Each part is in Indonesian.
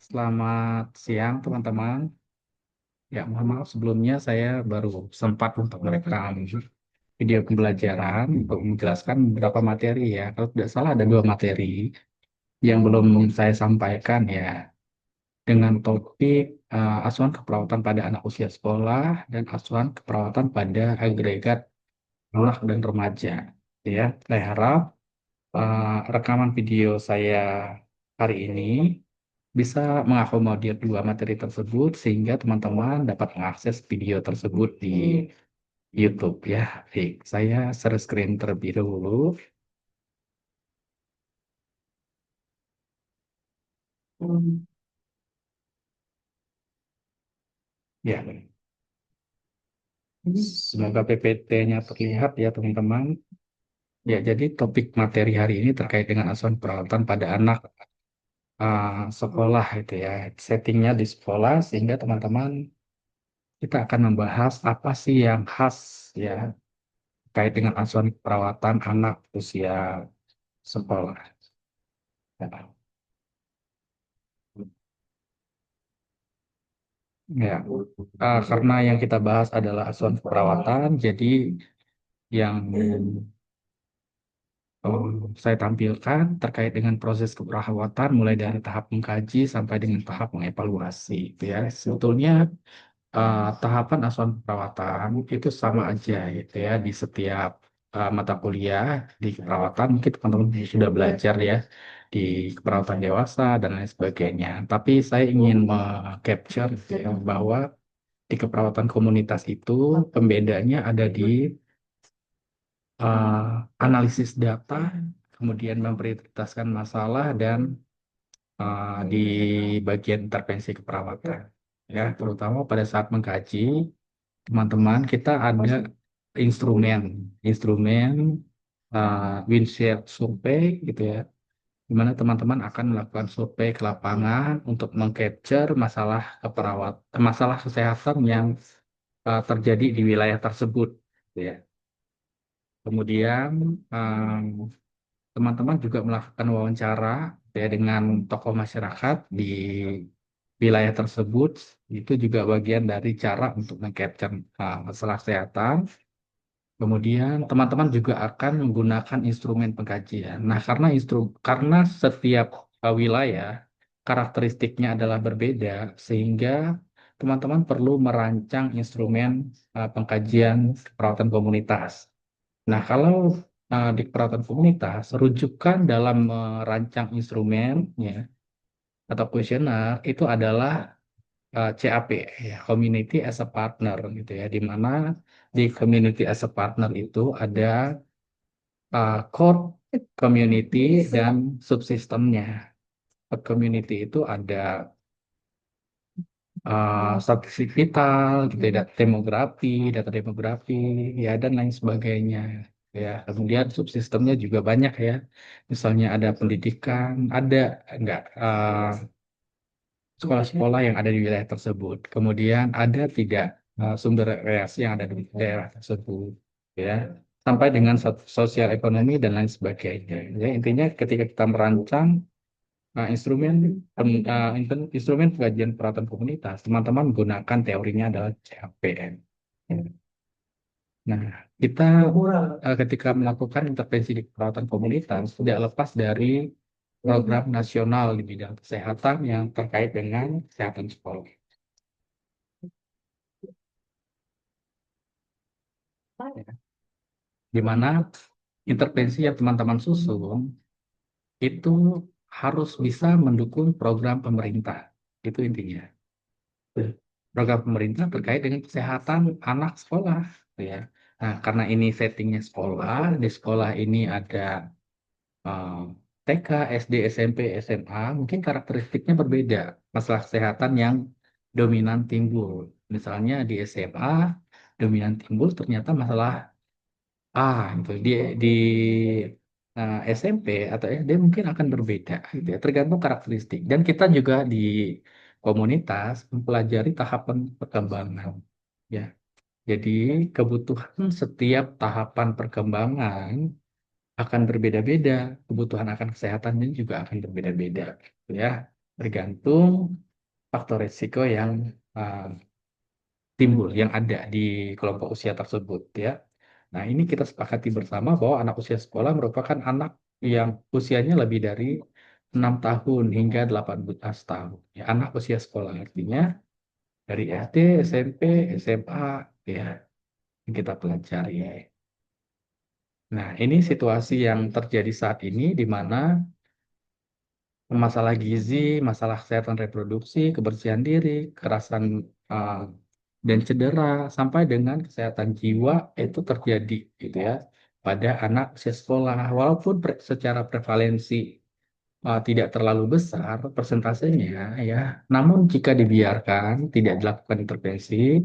Selamat siang teman-teman. Ya, mohon maaf sebelumnya saya baru sempat untuk merekam video pembelajaran untuk menjelaskan beberapa materi ya. Kalau tidak salah ada dua materi yang belum saya sampaikan ya. Dengan topik asuhan keperawatan pada anak usia sekolah dan asuhan keperawatan pada agregat anak dan remaja. Ya, saya harap rekaman video saya hari ini bisa mengakomodir dua materi tersebut sehingga teman-teman dapat mengakses video tersebut di YouTube ya. Baik, saya share screen terlebih dahulu. Hmm. Ya, semoga PPT-nya terlihat ya teman-teman. Ya, jadi topik materi hari ini terkait dengan asuhan perawatan pada anak sekolah itu ya. Settingnya di sekolah sehingga teman-teman kita akan membahas apa sih yang khas ya terkait dengan asuhan perawatan anak usia sekolah. Ya. Ya, karena yang kita bahas adalah asuhan perawatan, jadi yang saya tampilkan terkait dengan proses keperawatan mulai dari tahap mengkaji sampai dengan tahap mengevaluasi, gitu ya. Sebetulnya tahapan asuhan perawatan itu sama aja, gitu ya, di setiap mata kuliah di keperawatan. Mungkin teman-teman sudah belajar ya di keperawatan dewasa dan lain sebagainya. Tapi saya ingin capture gitu ya, bahwa di keperawatan komunitas itu pembedanya ada di eh, analisis data, kemudian memprioritaskan masalah dan di bagian intervensi keperawatan. Ya, terutama pada saat mengkaji, teman-teman kita ada instrumen, instrumen Windshield Survey gitu ya, di mana teman-teman akan melakukan survei ke lapangan untuk mengcapture masalah masalah kesehatan yang terjadi di wilayah tersebut, gitu ya. Kemudian em, teman-teman juga melakukan wawancara ya dengan tokoh masyarakat di wilayah tersebut. Itu juga bagian dari cara untuk mengcapture masalah kesehatan. Kemudian teman-teman juga akan menggunakan instrumen pengkajian. Nah, karena setiap wilayah karakteristiknya adalah berbeda, sehingga teman-teman perlu merancang instrumen pengkajian perawatan komunitas. Nah, kalau di perawatan komunitas, rujukan dalam merancang instrumen ya, atau kuesioner itu adalah CAP, ya, Community as a Partner gitu ya, di mana di Community as a Partner itu ada core community dan subsistemnya. Community itu ada statistik vital, gitu, ya, data demografi, ya dan lain sebagainya. Ya, kemudian subsistemnya juga banyak ya. Misalnya ada pendidikan, ada enggak sekolah-sekolah yang ada di wilayah tersebut. Kemudian ada tidak sumber rekreasi yang ada di daerah tersebut, ya. Sampai dengan sosial ekonomi dan lain sebagainya. Ya, intinya ketika kita merancang instrumen pengkajian perawatan komunitas, teman-teman menggunakan teorinya adalah CAPM. Nah, kita ketika melakukan intervensi di perawatan komunitas tidak lepas dari program nasional di bidang kesehatan yang terkait dengan kesehatan sekolah. Ya. Di mana intervensi yang teman-teman susun itu harus bisa mendukung program pemerintah. Itu intinya. Program pemerintah terkait dengan kesehatan anak sekolah, gitu ya. Nah, karena ini settingnya sekolah, di sekolah ini ada eh, TK, SD, SMP, SMA, mungkin karakteristiknya berbeda. Masalah kesehatan yang dominan timbul. Misalnya di SMA, dominan timbul ternyata masalah itu di SMP atau SD mungkin akan berbeda, gitu ya, tergantung karakteristik. Dan kita juga di komunitas mempelajari tahapan perkembangan. Ya, jadi kebutuhan setiap tahapan perkembangan akan berbeda-beda, kebutuhan akan kesehatannya juga akan berbeda-beda, gitu ya. tergantung faktor risiko yang uh, timbul, yang ada di kelompok usia tersebut ya. Nah, ini kita sepakati bersama bahwa anak usia sekolah merupakan anak yang usianya lebih dari 6 tahun hingga 18 tahun. Ya, anak usia sekolah artinya dari SD, SMP, SMA, ya, yang kita pelajari. Nah, ini situasi yang terjadi saat ini di mana masalah gizi, masalah kesehatan reproduksi, kebersihan diri, kekerasan uh, dan cedera sampai dengan kesehatan jiwa itu terjadi gitu ya pada anak usia sekolah. Walaupun secara prevalensi tidak terlalu besar persentasenya ya, namun jika dibiarkan tidak dilakukan intervensi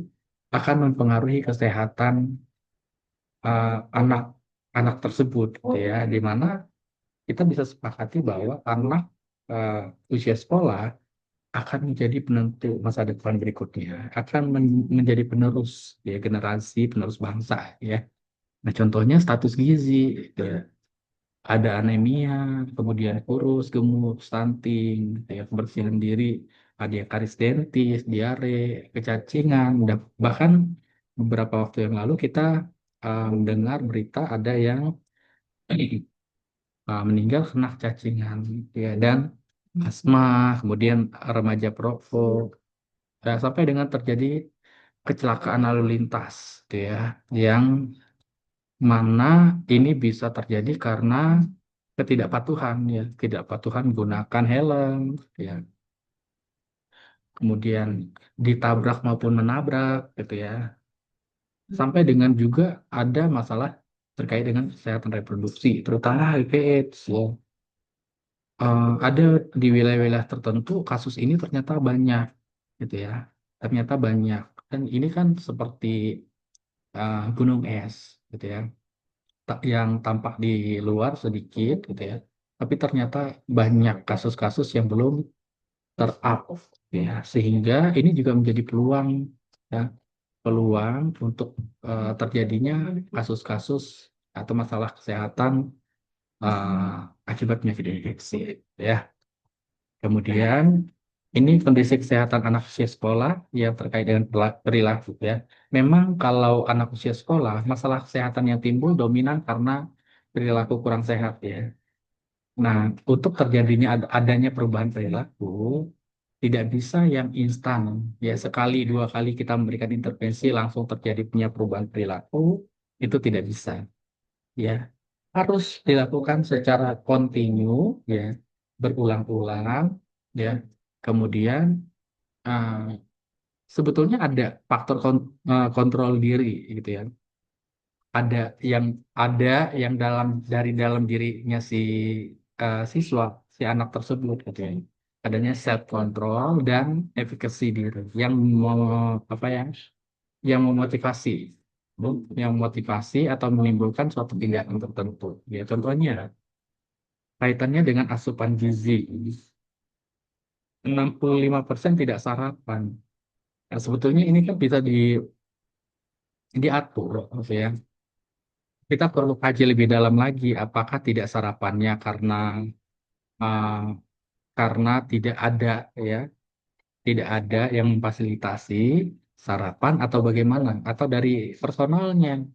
akan mempengaruhi kesehatan anak anak tersebut gitu ya, di mana kita bisa sepakati bahwa anak usia sekolah akan menjadi penentu masa depan berikutnya, akan menjadi penerus ya generasi penerus bangsa ya. Nah, contohnya status gizi, gitu ya. Ada anemia, kemudian kurus, gemuk, stunting, gitu ya, kebersihan diri, ada yang karisdentis, diare, kecacingan, bahkan beberapa waktu yang lalu kita mendengar berita ada yang meninggal kena cacingan, gitu ya, dan asma, kemudian remaja perokok, sampai dengan terjadi kecelakaan lalu lintas, gitu ya, yang mana ini bisa terjadi karena ketidakpatuhan ya, ketidakpatuhan menggunakan helm ya, kemudian ditabrak maupun menabrak gitu ya. Sampai dengan juga ada masalah terkait dengan kesehatan reproduksi, terutama HIV/AIDS ya. Ada di wilayah-wilayah tertentu kasus ini ternyata banyak gitu ya. Ternyata banyak. Dan ini kan seperti gunung es gitu ya. Yang tampak di luar sedikit gitu ya. Tapi ternyata banyak kasus-kasus yang belum ter-up ya, sehingga ini juga menjadi peluang ya, peluang untuk terjadinya kasus-kasus atau masalah kesehatan akibat penyakit infeksi ya. Kemudian ini kondisi kesehatan anak usia sekolah yang terkait dengan perilaku ya. Memang kalau anak usia sekolah masalah kesehatan yang timbul dominan karena perilaku kurang sehat ya. Nah, untuk terjadinya adanya perubahan perilaku, tidak bisa yang instan. Ya, sekali dua kali kita memberikan intervensi langsung terjadi punya perubahan perilaku, itu tidak bisa. Ya, harus dilakukan secara kontinu, ya, berulang-ulang, ya. Kemudian eh, sebetulnya ada faktor kontrol diri, gitu ya. Ada yang ada yang dari dalam dirinya si siswa, si anak tersebut gitu ya. Adanya self control dan efikasi diri yang mau apa ya? Yang memotivasi, yang memotivasi atau menimbulkan suatu tindakan tertentu. Ya, contohnya kaitannya dengan asupan gizi. 65% tidak sarapan. Nah, sebetulnya ini kan bisa diatur, gitu ya. Kita perlu kaji lebih dalam lagi, apakah tidak sarapannya uh, karena ya tidak ada yang memfasilitasi sarapan atau bagaimana atau dari personalnya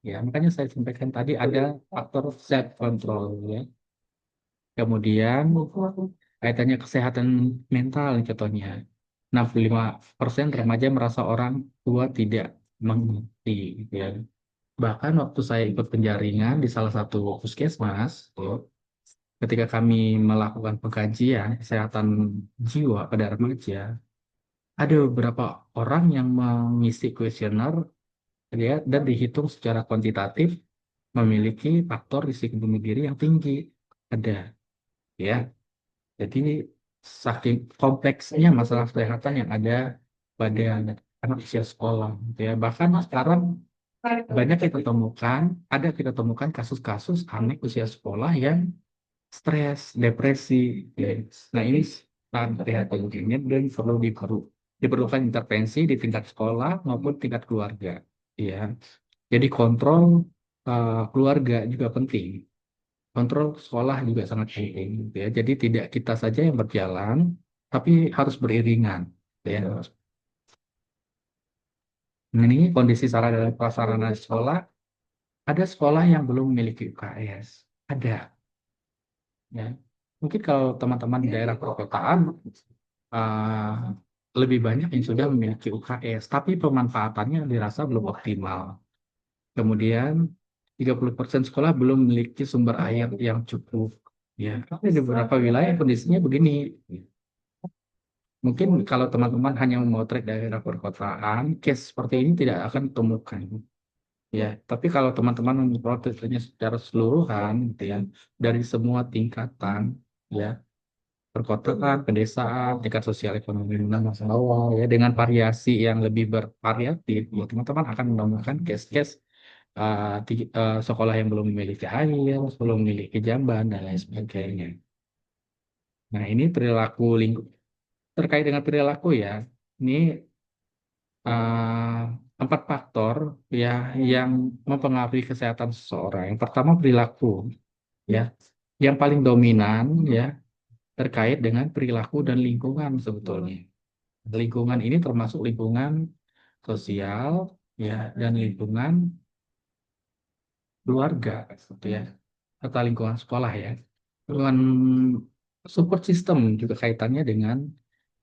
ya, makanya saya sampaikan tadi ada faktor self control ya. Kemudian kaitannya kesehatan mental contohnya 65% remaja merasa orang tua tidak mengerti ya. Bahkan waktu saya ikut penjaringan di salah satu puskesmas ya, ketika kami melakukan pengkajian kesehatan jiwa pada remaja, ada beberapa orang yang mengisi kuesioner ya, dan dihitung secara kuantitatif memiliki faktor risiko bunuh diri yang tinggi. Ada ya. Jadi saking kompleksnya masalah kesehatan yang ada pada anak usia sekolah gitu ya. Bahkan sekarang banyak kita temukan, ada kita temukan kasus-kasus anak usia sekolah yang stres, depresi. Ya. Nah, ini sangat prihatin dan perlu diperlukan intervensi di tingkat sekolah maupun tingkat keluarga. Ya, jadi kontrol keluarga juga penting. Kontrol sekolah juga sangat penting. Gitu ya. Jadi tidak kita saja yang berjalan, tapi harus beriringan. Ya. Ini kondisi sarana dan prasarana di sekolah. Ada sekolah yang belum memiliki UKS. Ada. Ya. Mungkin kalau teman-teman di daerah perkotaan uh, lebih banyak yang sudah memiliki UKS, tapi pemanfaatannya dirasa belum optimal. Kemudian 30% sekolah belum memiliki sumber air yang cukup. Ya, tapi di beberapa wilayah kondisinya begini. Mungkin kalau teman-teman hanya memotret daerah perkotaan, case seperti ini tidak akan ditemukan. Ya, tapi kalau teman-teman memprotesnya secara keseluruhan, gitu ya, dari semua tingkatan, ya, perkotaan, pedesaan, tingkat sosial ekonomi menengah ke bawah, ya, dengan variasi yang lebih bervariatif, ya, teman-teman akan menemukan case-case sekolah yang belum memiliki air, belum memiliki jamban dan lain sebagainya. Nah, ini perilaku terkait dengan perilaku ya. Ini uh, 4 faktor ya yang mempengaruhi kesehatan seseorang. Yang pertama perilaku, ya. Yang paling dominan ya terkait dengan perilaku dan lingkungan sebetulnya. Lingkungan ini termasuk lingkungan sosial ya dan lingkungan keluarga gitu ya atau lingkungan sekolah ya. Lingkungan support system juga kaitannya dengan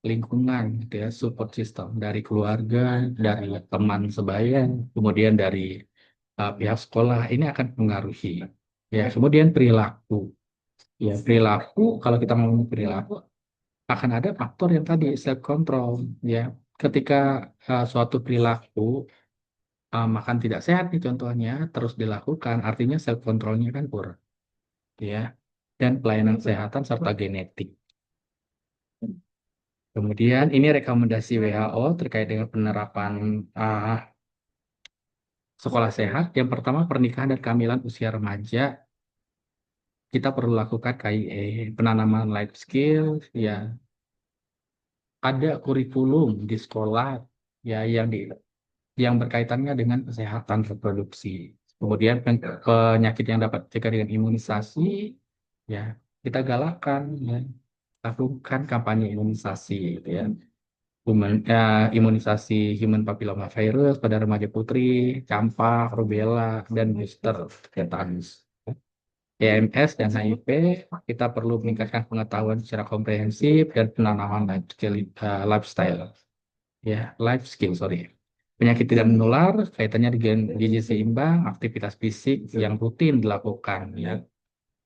lingkungan gitu ya, support system dari keluarga, dari teman sebaya, kemudian dari pihak sekolah ini akan mempengaruhi. Ya, kemudian perilaku. Ya, perilaku kalau kita ngomong perilaku akan ada faktor yang tadi self control ya. Ketika suatu perilaku makan tidak sehat nih contohnya terus dilakukan, artinya self controlnya kan kurang ya. Dan pelayanan kesehatan serta genetik. Kemudian ini rekomendasi WHO terkait dengan penerapan uh, sekolah sehat. Yang pertama pernikahan dan kehamilan usia remaja kita perlu lakukan KIE, penanaman life skill, ya ada kurikulum di sekolah ya yang berkaitannya dengan kesehatan reproduksi. Kemudian penyakit yang dapat dicegah dengan imunisasi, ya kita galakkan, ya, lakukan kampanye imunisasi, gitu ya. Imunisasi human papilloma virus pada remaja putri, campak, rubella, dan booster tetanus. EMS dan HIV, kita perlu meningkatkan pengetahuan secara komprehensif dan penanaman lifestyle. Ya, life skill, sorry. Penyakit tidak menular, kaitannya dengan gizi seimbang, aktivitas fisik yang rutin dilakukan, ya.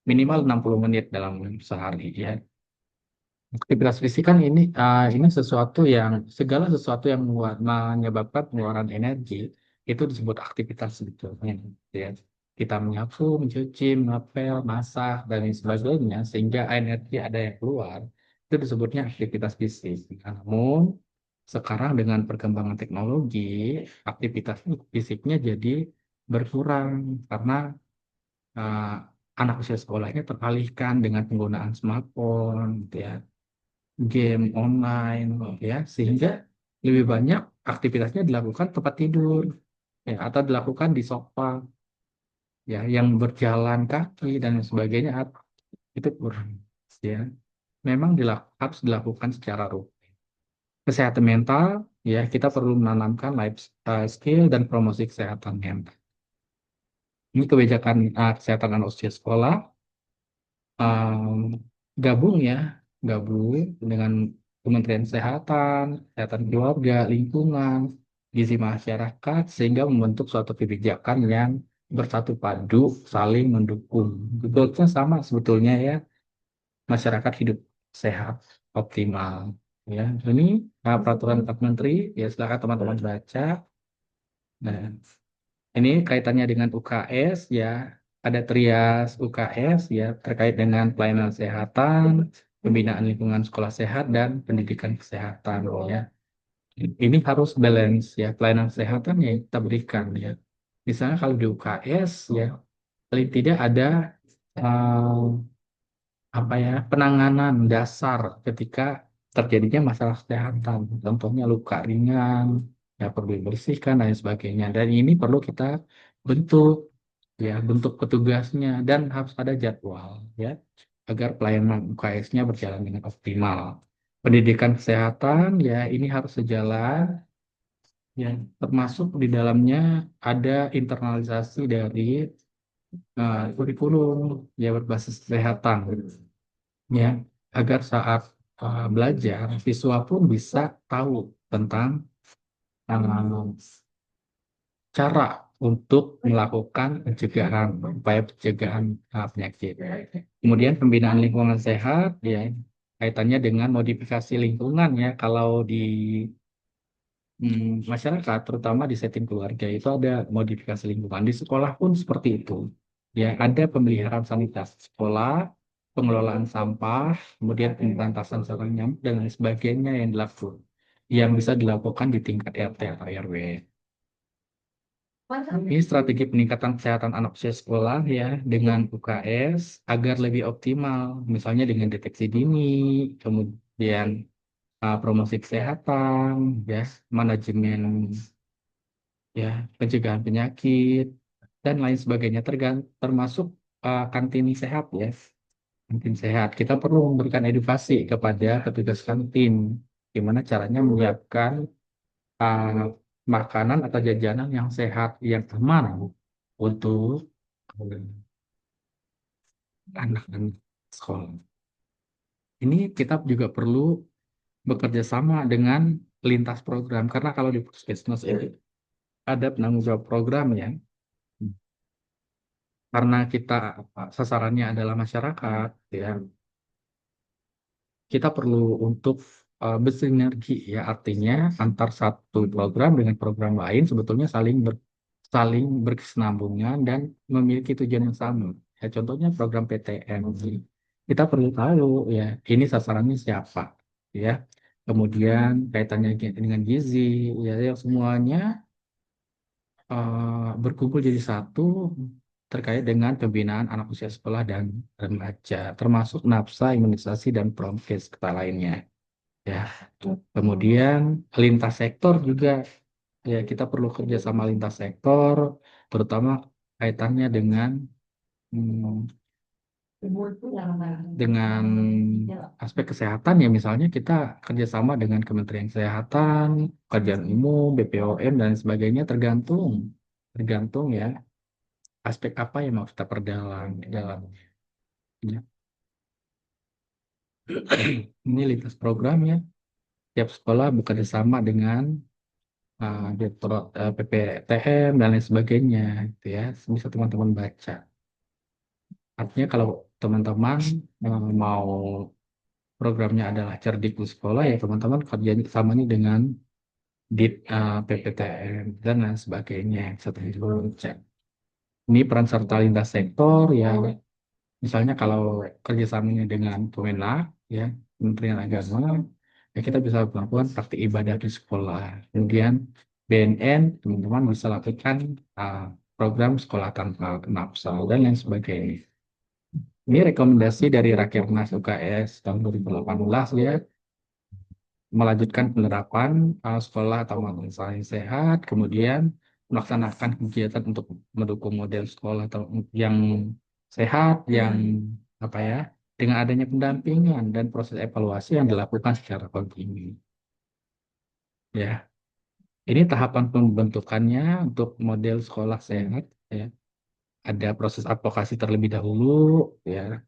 Minimal 60 menit dalam sehari, ya. Aktivitas fisik kan ini sesuatu yang segala sesuatu yang menyebabkan pengeluaran energi itu disebut aktivitas sebetulnya, ya. Kita menyapu, mencuci, mengepel, masak dan lain sebagainya sehingga energi ada yang keluar itu disebutnya aktivitas fisik. Namun sekarang dengan perkembangan teknologi aktivitas fisiknya jadi berkurang karena uh, anak usia sekolahnya teralihkan dengan penggunaan smartphone, gitu ya, game online ya sehingga lebih banyak aktivitasnya dilakukan tempat tidur ya atau dilakukan di sofa ya yang berjalan kaki dan sebagainya itu kurang ya memang harus dilakukan secara rutin. Kesehatan mental ya kita perlu menanamkan life skill dan promosi kesehatan mental. Ini kebijakan kesehatan anak usia sekolah um, gabung ya, gabung dengan Kementerian Kesehatan, Kesehatan Keluarga, Lingkungan, Gizi Masyarakat, sehingga membentuk suatu kebijakan yang bersatu padu, saling mendukung. Goalsnya sama sebetulnya ya, masyarakat hidup sehat, optimal. Ya, ini peraturan Pak Menteri, ya silakan teman-teman baca. Nah, ini kaitannya dengan UKS ya, ada trias UKS ya terkait dengan pelayanan kesehatan, pembinaan lingkungan sekolah sehat dan pendidikan kesehatan ya. Ini harus balance ya pelayanan kesehatan yang kita berikan ya. Misalnya kalau di UKS ya paling tidak ada eh, apa ya penanganan dasar ketika terjadinya masalah kesehatan. Contohnya luka ringan, ya perlu dibersihkan dan lain sebagainya. Dan ini perlu kita bentuk ya bentuk petugasnya dan harus ada jadwal ya agar pelayanan UKS-nya berjalan dengan optimal. Pendidikan kesehatan ya ini harus sejalan, ya termasuk di dalamnya ada internalisasi dari kurikulum ya berbasis kesehatan ya agar saat belajar siswa pun bisa tahu tentang uh, cara untuk melakukan pencegahan, upaya pencegahan penyakit. Kemudian pembinaan lingkungan sehat, ya kaitannya dengan modifikasi lingkungan ya. Kalau di masyarakat, terutama di setting keluarga itu ada modifikasi lingkungan. Di sekolah pun seperti itu. Ya, ada pemeliharaan sanitasi sekolah, pengelolaan sampah, kemudian pemberantasan sarang nyamuk dan lain sebagainya yang dilakukan, yang bisa dilakukan di tingkat RT atau RW. Ini strategi peningkatan kesehatan anak usia sekolah ya dengan UKS agar lebih optimal, misalnya dengan deteksi dini, kemudian promosi kesehatan, ya manajemen ya pencegahan penyakit dan lain sebagainya, termasuk kantin sehat ya, kantin sehat. Kita perlu memberikan edukasi kepada petugas kantin, gimana caranya menyiapkan uh, makanan atau jajanan yang sehat, yang aman untuk anak-anak sekolah. Ini kita juga perlu bekerja sama dengan lintas program, karena kalau di puskesmas ini ada penanggung jawab program ya, karena kita sasarannya adalah masyarakat, ya kita perlu untuk bersinergi ya, artinya antar satu program dengan program lain sebetulnya saling berkesinambungan dan memiliki tujuan yang sama. Ya, contohnya program PTN. Kita perlu tahu ya, ini sasarannya siapa, ya. Kemudian kaitannya dengan gizi, ya, yang semuanya berkumpul jadi satu terkait dengan pembinaan anak usia sekolah dan remaja, termasuk NAPSA, imunisasi dan prokes kita lainnya. Ya, kemudian lintas sektor juga, ya kita perlu kerjasama lintas sektor, terutama kaitannya hmm, dengan aspek kesehatan ya, misalnya kita kerjasama dengan Kementerian Kesehatan, Kajian Umum, BPOM dan sebagainya, tergantung tergantung ya aspek apa yang mau kita perdalam di dalam ya. Ini lintas program ya, tiap sekolah bekerja sama dengan Direktorat PPTM dan lain sebagainya gitu ya, bisa teman-teman baca. Artinya kalau teman-teman mau programnya adalah cerdik di sekolah ya, teman-teman kerjanya samanya dengan PPTM dan lain sebagainya. Satu itu cek. Ini peran serta lintas sektor ya, misalnya kalau kerjasamanya dengan Kemenak ya, Kementerian Agama, ya kita bisa melakukan praktik ibadah di sekolah. Kemudian BNN, teman-teman bisa lakukan uh, program sekolah tanpa nafsa dan lain sebagainya. Ini rekomendasi dari Rakernas UKS tahun 2018 ya, melanjutkan penerapan sekolah atau madrasah yang sehat, kemudian melaksanakan kegiatan untuk mendukung model sekolah atau yang sehat, yang apa ya, dengan adanya pendampingan dan proses evaluasi yang dilakukan secara kontinu. Ya, ini tahapan pembentukannya untuk model sekolah sehat. Ya, ada proses advokasi terlebih dahulu, ya,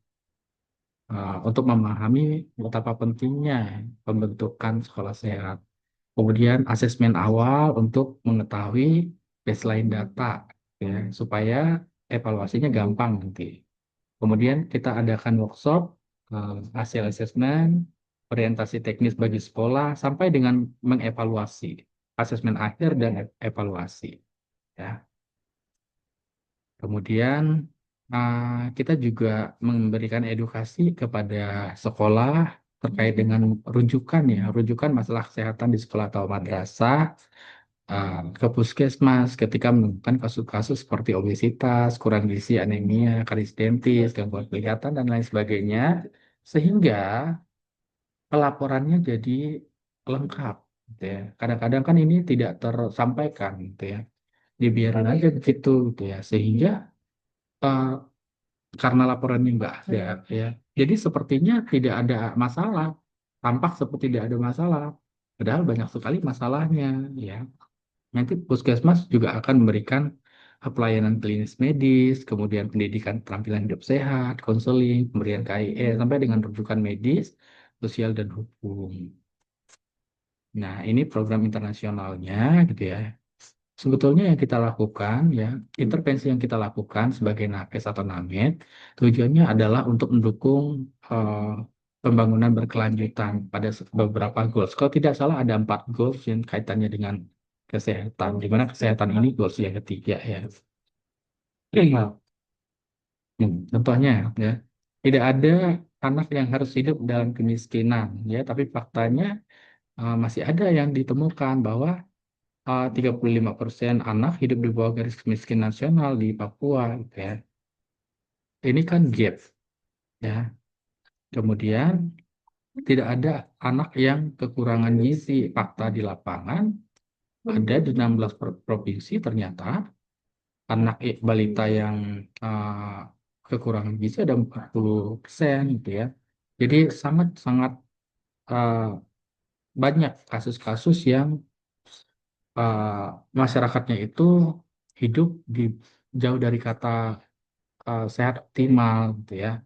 untuk memahami betapa pentingnya pembentukan sekolah sehat. Kemudian asesmen awal untuk mengetahui baseline data, ya, supaya evaluasinya gampang nanti. Kemudian kita adakan workshop hasil asesmen, orientasi teknis bagi sekolah, sampai dengan mengevaluasi asesmen akhir dan evaluasi. Ya. Kemudian kita juga memberikan edukasi kepada sekolah terkait dengan rujukan ya, rujukan masalah kesehatan di sekolah atau madrasah, ke puskesmas ketika menemukan kasus-kasus seperti obesitas, kurang gizi, anemia, karisidенtis, gangguan penglihatan dan lain sebagainya, sehingga pelaporannya jadi lengkap, gitu ya. Kadang-kadang kan ini tidak tersampaikan, gitu ya, dibiarin aja begitu, gitu ya, sehingga eh, karena laporannya nggak ada, ya, jadi sepertinya tidak ada masalah, tampak seperti tidak ada masalah, padahal banyak sekali masalahnya, ya. Nanti puskesmas juga akan memberikan pelayanan klinis medis, kemudian pendidikan keterampilan hidup sehat, konseling, pemberian KIE, sampai dengan rujukan medis, sosial, dan hukum. Nah, ini program internasionalnya, gitu ya. Sebetulnya yang kita lakukan, ya, intervensi yang kita lakukan sebagai nakes atau named, tujuannya adalah untuk mendukung pembangunan berkelanjutan pada beberapa goals. Kalau tidak salah ada 4 goals yang kaitannya dengan kesehatan, di mana kesehatan ini goals yang ketiga, ya. Nah, contohnya, ya, tidak ada anak yang harus hidup dalam kemiskinan, ya, tapi faktanya masih ada yang ditemukan bahwa 35% anak hidup di bawah garis kemiskinan nasional di Papua, gitu ya. Ini kan gap, ya. Kemudian tidak ada anak yang kekurangan gizi. Fakta di lapangan ada di 16 provinsi ternyata anak balita yang kekurangan gizi ada 40%, gitu ya. Jadi sangat-sangat uh, banyak kasus-kasus yang uh, masyarakatnya itu hidup di jauh dari kata sehat optimal, gitu ya.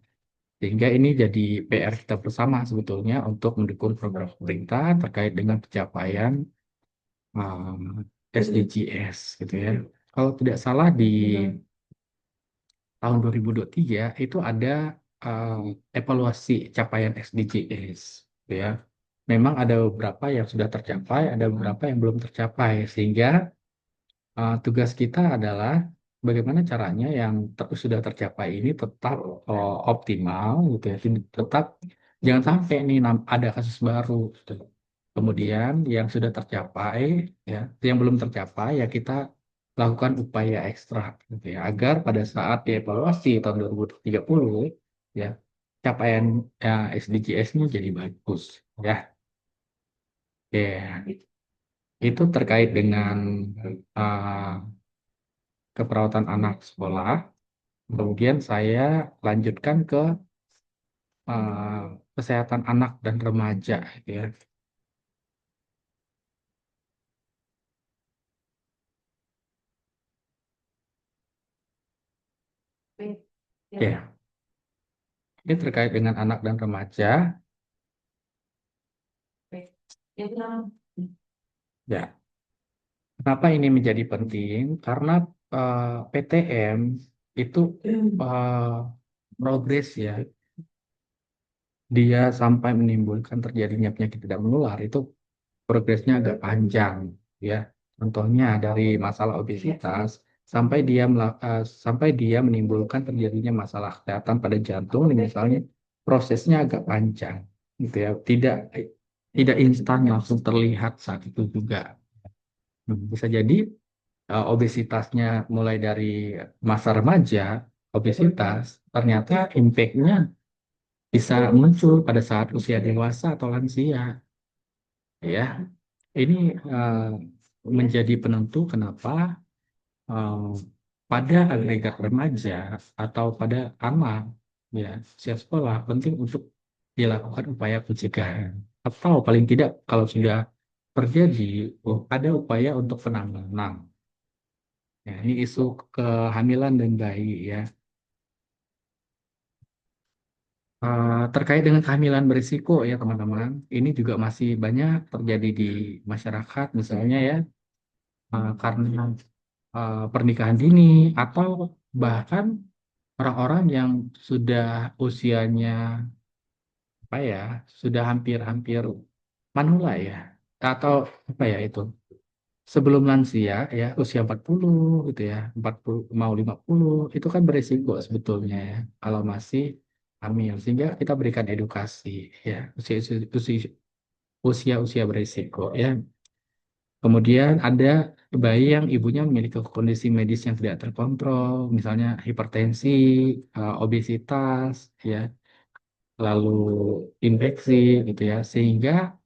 Sehingga ini jadi PR kita bersama sebetulnya untuk mendukung program pemerintah terkait dengan pencapaian SDGs, gitu ya. Kalau tidak salah di tahun 2023 itu ada uh, evaluasi capaian SDGs, gitu ya. Memang ada beberapa yang sudah tercapai, ada beberapa yang belum tercapai, sehingga tugas kita adalah bagaimana caranya yang sudah tercapai ini tetap optimal, gitu ya. Tetap jangan sampai nih ada kasus baru, gitu. Kemudian yang sudah tercapai, ya, yang belum tercapai ya kita lakukan upaya ekstra, gitu ya, agar pada saat dievaluasi tahun 2030, ya, capaian SDGs-nya jadi bagus, ya. Ya, itu terkait dengan uh, keperawatan anak sekolah. Kemudian saya lanjutkan ke uh, kesehatan anak dan remaja, ya. Ya, ini terkait dengan anak dan remaja. Ya, kenapa ini menjadi penting? Karena PTM itu uh, progres, ya, dia sampai menimbulkan terjadinya penyakit tidak menular itu progresnya agak panjang, ya. Contohnya dari masalah obesitas sampai dia menimbulkan terjadinya masalah kesehatan pada jantung, misalnya prosesnya agak panjang, gitu ya. Tidak instan langsung terlihat saat itu juga. Bisa jadi obesitasnya mulai dari masa remaja, obesitas ternyata impact-nya bisa muncul pada saat usia dewasa atau lansia, ya. Ini eh, menjadi penentu kenapa eh, pada agregat remaja atau pada anak, ya, usia sekolah penting untuk dilakukan upaya pencegahan, atau paling tidak kalau sudah terjadi ada upaya untuk penanganan. Ya, ini isu kehamilan dan bayi, ya. Terkait dengan kehamilan berisiko, ya teman-teman, ini juga masih banyak terjadi di masyarakat, misalnya, ya, karena pernikahan dini atau bahkan orang-orang yang sudah usianya apa ya, sudah hampir-hampir manula, ya, atau apa ya itu, sebelum lansia, ya, usia 40, gitu ya, 40 mau 50 itu kan beresiko sebetulnya, ya, kalau masih hamil, sehingga kita berikan edukasi, ya, usia-usia beresiko, ya. Kemudian ada bayi yang ibunya memiliki kondisi medis yang tidak terkontrol, misalnya hipertensi, obesitas, ya, lalu infeksi, gitu ya, sehingga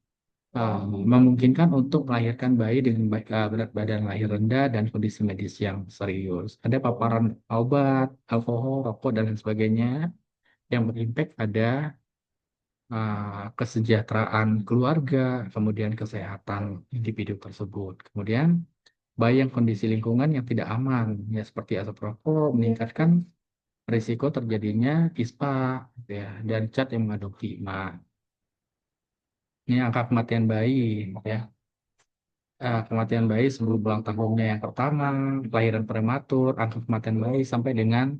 uh, memungkinkan untuk melahirkan bayi dengan berat badan lahir rendah dan kondisi medis yang serius. Ada paparan obat, alkohol, rokok, dan lain sebagainya yang berimpact pada kesejahteraan keluarga, kemudian kesehatan individu tersebut. Kemudian bayi yang kondisi lingkungan yang tidak aman, ya seperti asap rokok, meningkatkan risiko terjadinya ISPA, gitu ya, dan cat yang mengandung timah. Ini angka kematian bayi, ya. Kematian bayi sebelum ulang tahunnya yang pertama, kelahiran prematur, angka kematian bayi sampai dengan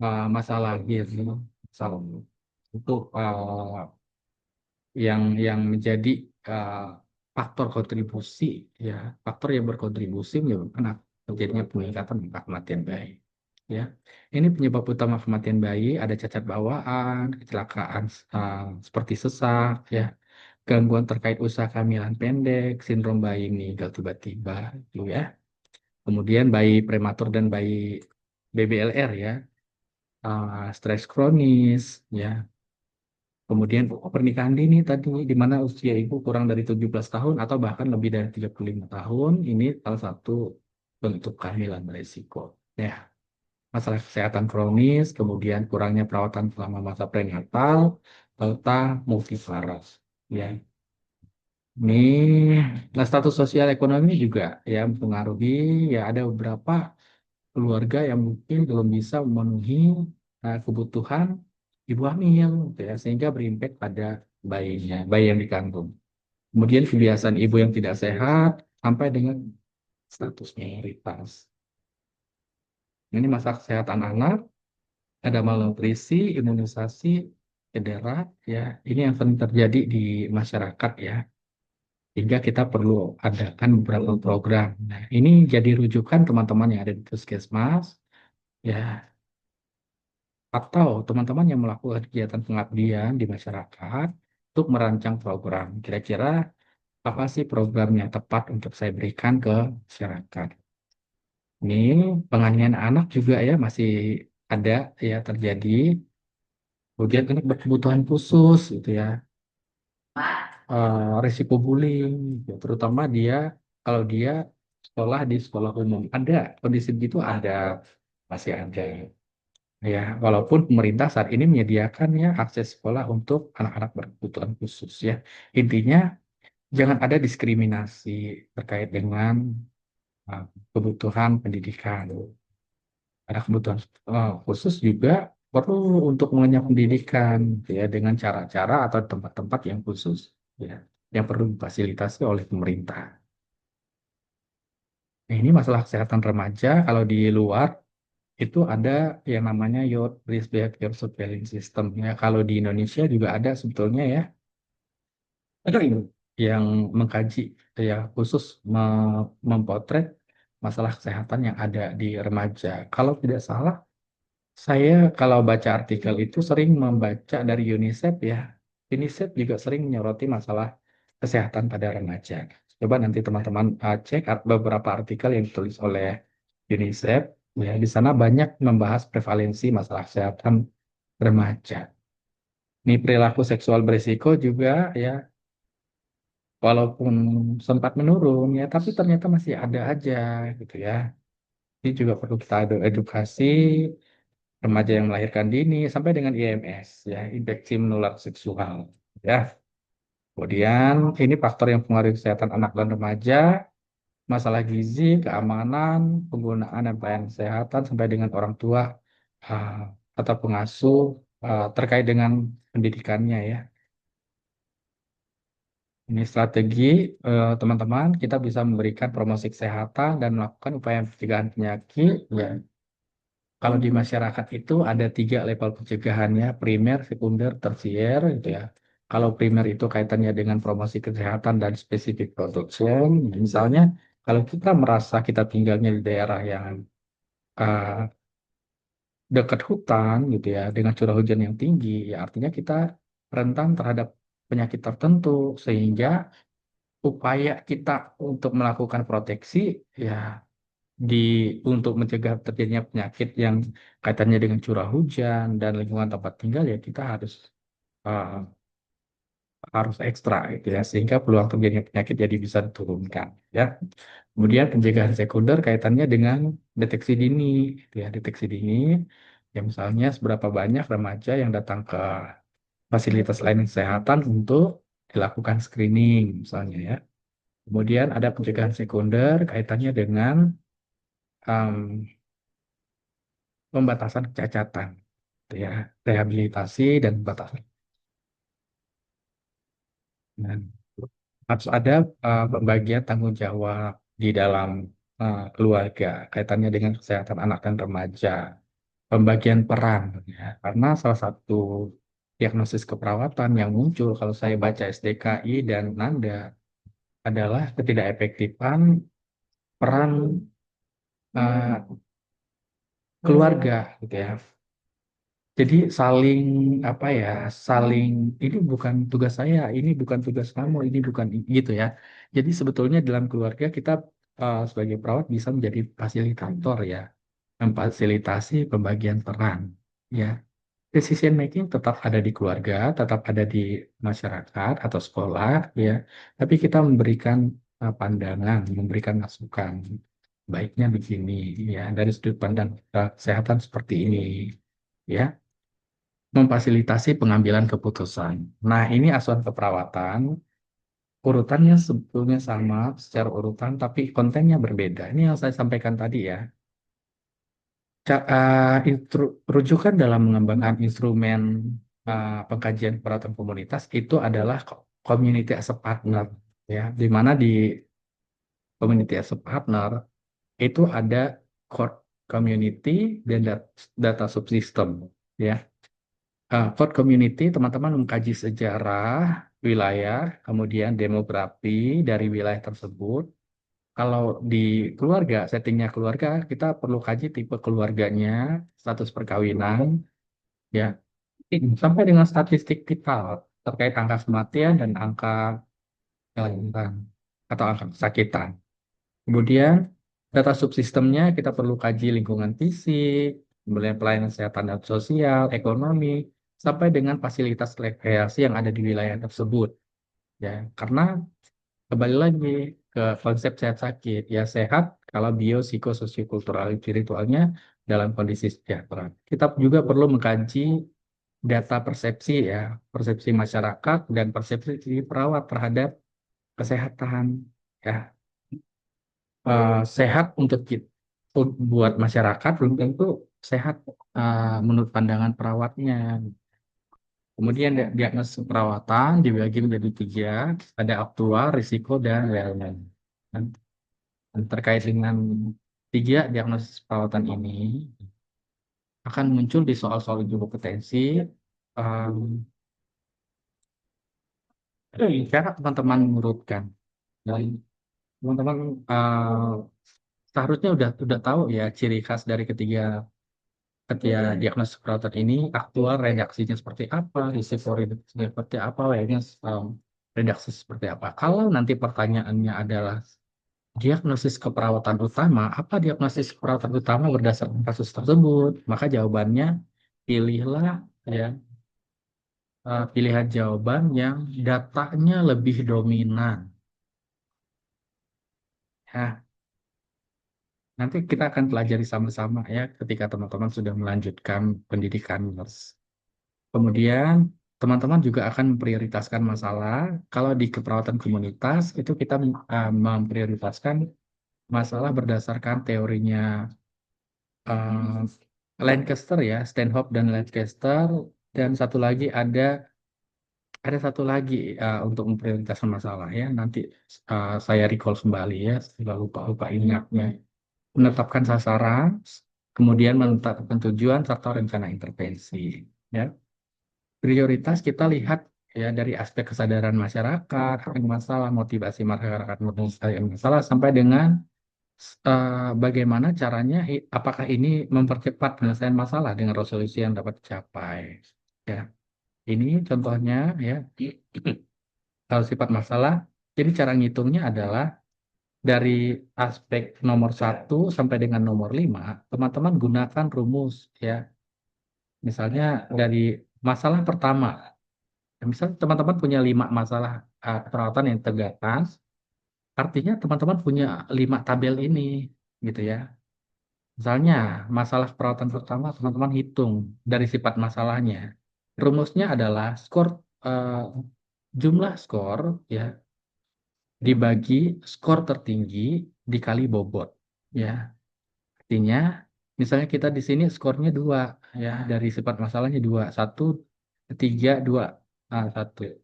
masa lahir, salah itu yang menjadi uh, faktor kontribusi, ya, faktor yang berkontribusi menyebabkan terjadinya peningkatan angka kematian bayi. Ya, ini penyebab utama kematian bayi ada cacat bawaan, kecelakaan seperti sesak, ya, gangguan terkait usaha kehamilan pendek, sindrom bayi meninggal tiba-tiba, gitu ya. Kemudian bayi prematur dan bayi BBLR, ya, stres kronis, ya. Kemudian pernikahan dini tadi, di mana usia ibu kurang dari 17 tahun atau bahkan lebih dari 35 tahun, ini salah satu bentuk kehamilan beresiko. Ya, masalah kesehatan kronis, kemudian kurangnya perawatan selama masa prenatal, serta multivaras. Ya, ini, nah status sosial ekonomi juga ya mempengaruhi, ya ada beberapa keluarga yang mungkin belum bisa memenuhi kebutuhan ibu hamil, gitu ya, sehingga berimpact pada bayinya, bayi yang dikandung. Kemudian kebiasaan ibu yang tidak sehat sampai dengan status minoritas. Ini masalah kesehatan anak, ada malnutrisi, imunisasi, cedera, ya ini yang sering terjadi di masyarakat, ya. Sehingga kita perlu adakan beberapa program. Nah, ini jadi rujukan teman-teman yang ada di puskesmas, ya, atau teman-teman yang melakukan kegiatan pengabdian di masyarakat untuk merancang program. Kira-kira apa sih program yang tepat untuk saya berikan ke masyarakat? Ini penganiayaan anak juga ya masih ada, ya terjadi. Kemudian anak berkebutuhan khusus gitu ya, risiko bullying, ya, terutama dia kalau dia sekolah di sekolah umum ada kondisi begitu, ada, masih ada. Ya, walaupun pemerintah saat ini menyediakan ya akses sekolah untuk anak-anak berkebutuhan khusus, ya. Intinya jangan ada diskriminasi terkait dengan uh, kebutuhan pendidikan. Ada kebutuhan khusus juga perlu untuk mengenyam pendidikan, ya, dengan cara-cara atau tempat-tempat yang khusus, ya, yang perlu difasilitasi oleh pemerintah. Nah, ini masalah kesehatan remaja. Kalau di luar itu ada yang namanya Youth Risk Behavior Surveillance System. Ya, kalau di Indonesia juga ada sebetulnya, ya, ada yang mengkaji, ya, khusus mempotret masalah kesehatan yang ada di remaja. Kalau tidak salah, saya kalau baca artikel itu sering membaca dari UNICEF, ya. UNICEF juga sering menyoroti masalah kesehatan pada remaja. Coba nanti teman-teman cek beberapa artikel yang ditulis oleh UNICEF. Ya, di sana banyak membahas prevalensi masalah kesehatan remaja. Ini perilaku seksual berisiko juga, ya, walaupun sempat menurun, ya, tapi ternyata masih ada aja, gitu ya. Ini juga perlu kita edukasi remaja yang melahirkan dini sampai dengan IMS, ya, infeksi menular seksual, ya. Kemudian ini faktor yang mempengaruhi kesehatan anak dan remaja, masalah gizi, keamanan, penggunaan dan pelayanan kesehatan sampai dengan orang tua ah, atau pengasuh terkait dengan pendidikannya, ya. Ini strategi teman-teman, kita bisa memberikan promosi kesehatan dan melakukan upaya pencegahan penyakit, ya. Kalau di masyarakat itu ada 3 level pencegahannya, primer, sekunder, tersier, gitu ya. Kalau primer itu kaitannya dengan promosi kesehatan dan spesifik production. Misalnya, kalau kita merasa kita tinggalnya di daerah yang uh, dekat hutan, gitu ya, dengan curah hujan yang tinggi, ya artinya kita rentan terhadap penyakit tertentu, sehingga upaya kita untuk melakukan proteksi, ya, di untuk mencegah terjadinya penyakit yang kaitannya dengan curah hujan dan lingkungan tempat tinggal, ya kita uh, harus ekstra, gitu ya, sehingga peluang terjadinya penyakit jadi bisa diturunkan, ya. Kemudian pencegahan sekunder kaitannya dengan deteksi dini, gitu ya, deteksi dini, ya misalnya seberapa banyak remaja yang datang ke fasilitas layanan kesehatan untuk dilakukan screening misalnya ya. Kemudian ada pencegahan sekunder kaitannya dengan em, pembatasan kecacatan, gitu ya, rehabilitasi dan pembatasan. Dan harus ada pembagian tanggung jawab di dalam keluarga kaitannya dengan kesehatan anak dan remaja, pembagian peran ya. Karena salah satu diagnosis keperawatan yang muncul kalau saya baca SDKI dan Nanda adalah ketidakefektifan peran eh, keluarga gitu ya. Jadi saling apa ya, saling ini bukan tugas saya, ini bukan tugas kamu, ini bukan gitu ya. Jadi sebetulnya dalam keluarga kita sebagai perawat bisa menjadi fasilitator ya, memfasilitasi pembagian peran ya. Decision making tetap ada di keluarga, tetap ada di masyarakat atau sekolah ya. Tapi kita memberikan pandangan, memberikan masukan. Baiknya begini ya, dari sudut pandang kesehatan seperti ini ya, memfasilitasi pengambilan keputusan. Nah, ini asuhan keperawatan, urutannya sebetulnya sama secara urutan, tapi kontennya berbeda. Ini yang saya sampaikan tadi ya. Rujukan dalam mengembangkan instrumen pengkajian perawatan komunitas itu adalah community as a partner, ya, di mana di community as a partner itu ada core community dan data subsystem, ya. Code community, teman-teman mengkaji sejarah wilayah, kemudian demografi dari wilayah tersebut. Kalau di keluarga, settingnya keluarga, kita perlu kaji tipe keluarganya, status perkawinan, ya, sampai dengan statistik vital terkait angka kematian dan angka kelahiran atau angka kesakitan. Kemudian data subsistemnya kita perlu kaji lingkungan fisik, kemudian pelayanan kesehatan dan sosial, ekonomi, sampai dengan fasilitas rekreasi yang ada di wilayah tersebut. Ya, karena kembali lagi ke konsep sehat sakit, ya sehat kalau biopsikososiokultural spiritualnya dalam kondisi sejahtera. Kita juga perlu mengkaji data persepsi ya, persepsi masyarakat dan persepsi perawat terhadap kesehatan ya. Sehat untuk kita, buat masyarakat belum tentu sehat menurut pandangan perawatnya. Kemudian diagnosis perawatan dibagi menjadi tiga, ada aktual, risiko, dan wellness. Dan terkait dengan tiga diagnosis perawatan ini akan muncul di soal-soal uji kompetensi. Um, Cara teman-teman mengurutkan. Dan teman-teman seharusnya udah tahu ya ciri khas dari ketiga diagnosis perawatan ini, aktual redaksinya seperti apa, risiko redaksinya seperti apa, wellness redaksi seperti apa. Kalau nanti pertanyaannya adalah diagnosis keperawatan utama, apa diagnosis keperawatan utama berdasarkan kasus tersebut? Maka jawabannya pilihlah ya pilihan jawaban yang datanya lebih dominan. Ya, nanti kita akan pelajari sama-sama ya ketika teman-teman sudah melanjutkan pendidikan nurse. Kemudian teman-teman juga akan memprioritaskan masalah. Kalau di keperawatan komunitas itu kita memprioritaskan masalah berdasarkan teorinya Lancaster ya, Stanhope dan Lancaster. Dan ada satu lagi untuk memprioritaskan masalah ya. Nanti saya recall kembali ya, setelah lupa ingatnya. Menetapkan sasaran, kemudian menetapkan tujuan serta rencana intervensi. Ya. Prioritas kita lihat ya dari aspek kesadaran masyarakat akan masalah, motivasi masyarakat menyelesaikan masalah sampai dengan bagaimana caranya, apakah ini mempercepat penyelesaian masalah dengan resolusi yang dapat dicapai. Ya, ini contohnya ya. Kalau sifat masalah, jadi cara ngitungnya adalah dari aspek nomor 1 sampai dengan nomor 5, teman-teman gunakan rumus ya. Misalnya dari masalah pertama, misal teman-teman punya 5 masalah perawatan yang tegakkan, artinya teman-teman punya 5 tabel ini, gitu ya. Misalnya masalah perawatan pertama, teman-teman hitung dari sifat masalahnya. Rumusnya adalah jumlah skor ya dibagi skor tertinggi dikali bobot ya. Artinya misalnya kita di sini skornya 2 ya, dari sifat masalahnya 2, 1, 3, 2, 1.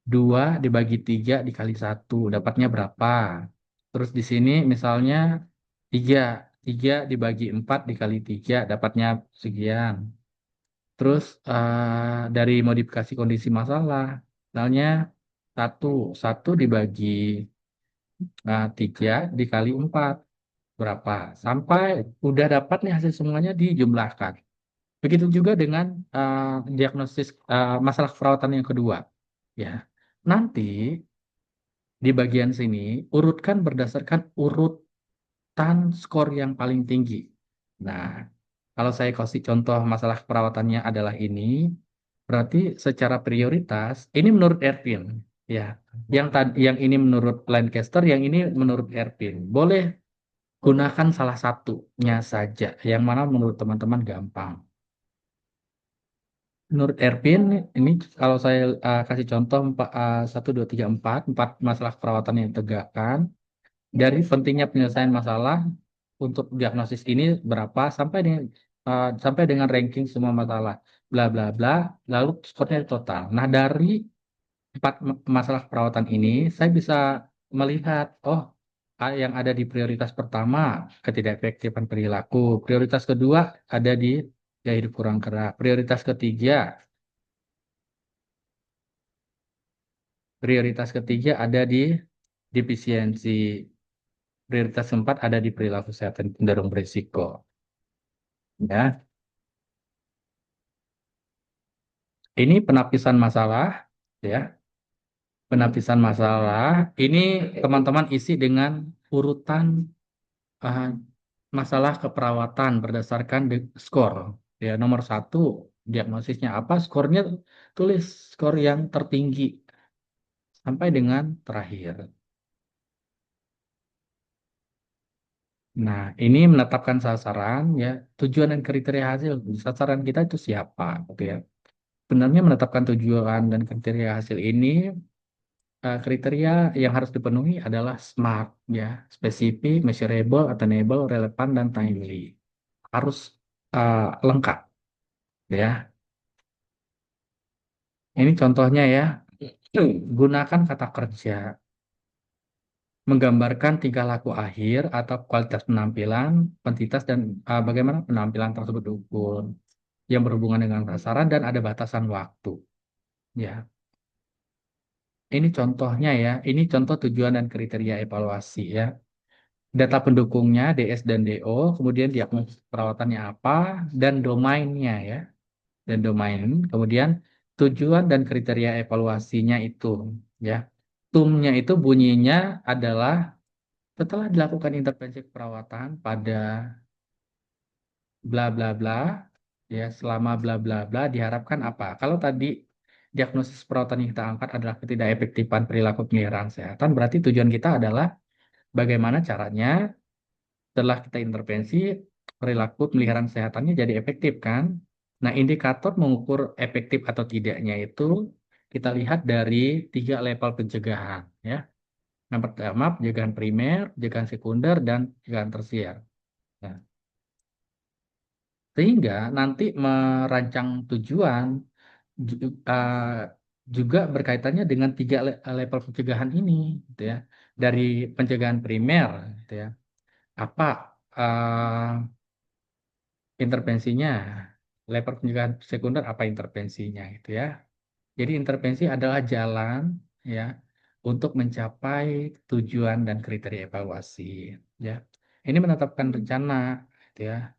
2 dibagi 3 dikali 1 dapatnya berapa? Terus di sini misalnya 3, 3 dibagi 4 dikali 3 dapatnya sekian. Terus dari modifikasi kondisi masalah, misalnya 1, 1 dibagi 3 dikali 4 berapa? Sampai udah dapat nih hasil semuanya dijumlahkan. Begitu juga dengan diagnosis masalah perawatan yang kedua. Ya, nanti di bagian sini urutkan berdasarkan urutan skor yang paling tinggi. Nah, kalau saya kasih contoh masalah perawatannya adalah ini, berarti secara prioritas ini menurut Erpin, ya. Yang ini menurut Lancaster, yang ini menurut Erpin. Boleh gunakan salah satunya saja, yang mana menurut teman-teman gampang. Menurut Erpin, ini kalau saya kasih contoh 1, 2, 3, 4 masalah perawatan yang ditegakkan. Dari pentingnya penyelesaian masalah untuk diagnosis ini berapa sampai dengan ranking semua masalah bla bla bla, lalu skornya total. Nah, dari 4 masalah perawatan ini saya bisa melihat, oh, yang ada di prioritas pertama ketidakefektifan perilaku, prioritas kedua ada di gaya hidup kurang gerak, prioritas ketiga ada di defisiensi, prioritas keempat ada di perilaku sehat dan cenderung berisiko. Ya, ini penapisan masalah, ya. Penapisan masalah. Ini teman-teman isi dengan urutan eh, masalah keperawatan berdasarkan skor. Ya, nomor 1 diagnosisnya apa? Skornya tulis skor yang tertinggi sampai dengan terakhir. Nah, ini menetapkan sasaran, ya, tujuan dan kriteria hasil. Sasaran kita itu siapa, gitu ya. Sebenarnya menetapkan tujuan dan kriteria hasil ini, kriteria yang harus dipenuhi adalah SMART, ya, spesifik, measurable, attainable, relevan, dan timely. Harus lengkap, ya. Ini contohnya ya. Gunakan kata kerja, menggambarkan tingkah laku akhir atau kualitas penampilan, kuantitas, dan bagaimana penampilan tersebut diukur, yang berhubungan dengan sasaran dan ada batasan waktu. Ya, ini contohnya ya. Ini contoh tujuan dan kriteria evaluasi ya. Data pendukungnya DS dan DO, kemudian diagnosis perawatannya apa, dan domainnya ya, dan domain. Kemudian tujuan dan kriteria evaluasinya itu ya. TUM-nya itu bunyinya adalah setelah dilakukan intervensi perawatan pada bla bla bla ya, selama bla bla bla diharapkan apa? Kalau tadi diagnosis perawatan yang kita angkat adalah ketidakefektifan perilaku pemeliharaan kesehatan, berarti tujuan kita adalah bagaimana caranya setelah kita intervensi perilaku pemeliharaan kesehatannya jadi efektif kan? Nah, indikator mengukur efektif atau tidaknya itu kita lihat dari 3 level pencegahan ya. Yang pertama pencegahan primer, pencegahan sekunder, dan pencegahan tersier. Nah, sehingga nanti merancang tujuan ju- uh, juga berkaitannya dengan 3 level pencegahan ini, gitu ya. Dari pencegahan primer, gitu ya. Apa intervensinya? Level pencegahan sekunder apa intervensinya, gitu ya. Jadi intervensi adalah jalan, ya, untuk mencapai tujuan dan kriteria evaluasi, ya. Ini menetapkan rencana, gitu ya.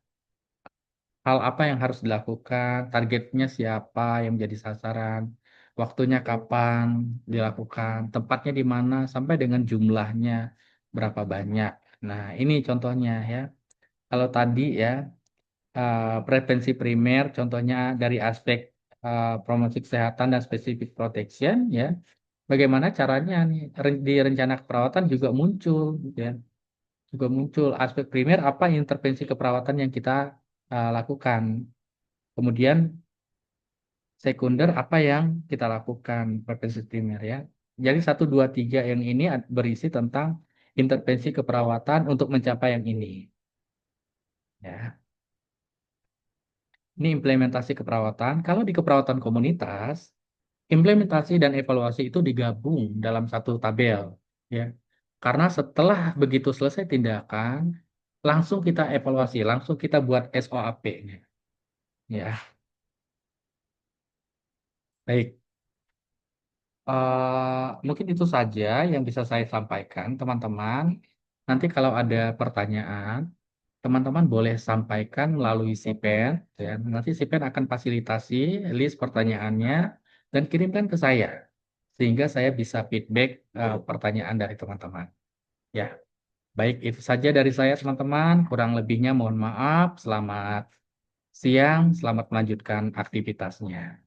Hal apa yang harus dilakukan, targetnya siapa yang menjadi sasaran, waktunya kapan dilakukan, tempatnya di mana, sampai dengan jumlahnya berapa banyak. Nah, ini contohnya ya. Kalau tadi ya, prevensi primer, contohnya dari aspek promosi kesehatan dan spesifik protection ya. Bagaimana caranya nih di rencana keperawatan juga muncul, gitu ya. Juga muncul aspek primer apa intervensi keperawatan yang kita lakukan. Kemudian Sekunder apa yang kita lakukan prevensi primer ya. Jadi 1, 2, 3 yang ini berisi tentang intervensi keperawatan untuk mencapai yang ini. Ya. Ini implementasi keperawatan. Kalau di keperawatan komunitas, implementasi dan evaluasi itu digabung dalam satu tabel, ya. Karena setelah begitu selesai tindakan, langsung kita evaluasi, langsung kita buat SOAP-nya, ya. Baik, mungkin itu saja yang bisa saya sampaikan, teman-teman. Nanti kalau ada pertanyaan, teman-teman boleh sampaikan melalui Sipen, ya. Nanti Sipen akan fasilitasi list pertanyaannya dan kirimkan ke saya, sehingga saya bisa feedback pertanyaan dari teman-teman. Ya, baik itu saja dari saya teman-teman. Kurang lebihnya mohon maaf. Selamat siang, selamat melanjutkan aktivitasnya.